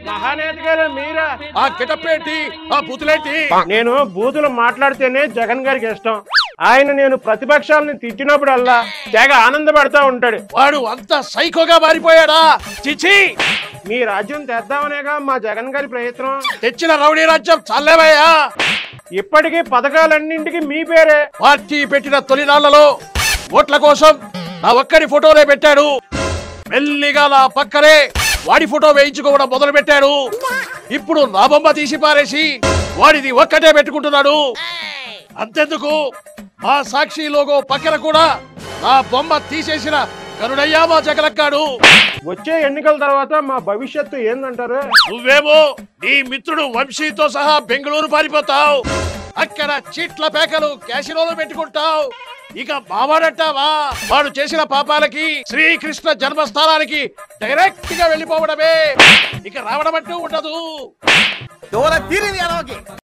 మహానేత గారు మీరా? ఆ గెటప్ ఏంటి, ఆ బూతులేంటి? నేను బూతులు మాట్లాడితేనే జగన్ గారికి ఇష్టం. ఆయన నేను ప్రతిపక్షాలను తిట్టినప్పుడల్లా తెగ ఆనందపడతా ఉంటాడు. వాడు అంత సైకోగా మారిపోయాడా? చిచి, మీ రాజ్యం తెద్దామనేగా మా జగన్ గారి ప్రయత్నం. తెచ్చిన రౌడీ రాజ్యం చల్లేవయ్యా. ఇప్పటికీ పథకాలన్నింటికి మీ పేరే. పార్టీ పెట్టిన తొలినాళ్లలో ఓట్ల కోసం నా ఒక్కరి ఫోటోనే పెట్టాడు. మెల్లిగా నా పక్కనే వాడి ఫోటో వేయించుకోవడం మొదలు పెట్టాడు. ఇప్పుడు నా బొమ్మ తీసి పారేసి వాడిది ఒక్కటే పెట్టుకుంటున్నాడు. అంతెందుకు, మా సాక్షి లోగో పక్కన కూడా నా బొమ్మ తీసేసిన కరుణయ్యా మా జగలక్కాడు. వచ్చే ఎన్నికల తర్వాత మా భవిష్యత్తు ఏందంటారు? నువ్వేమో నీ మిత్రుడు వంశీతో సహా బెంగళూరు పారిపోతావు. అక్కడ చీట్ల పేకలు క్యాసినోలో పెట్టుకుంటావు. ఇక మావాడంటావా? వాడు చేసిన పాపాలకి శ్రీకృష్ణ జన్మస్థానానికి డైరెక్ట్ గా వెళ్ళిపోవడమే. ఇక రావడం అంటూ ఉండదు.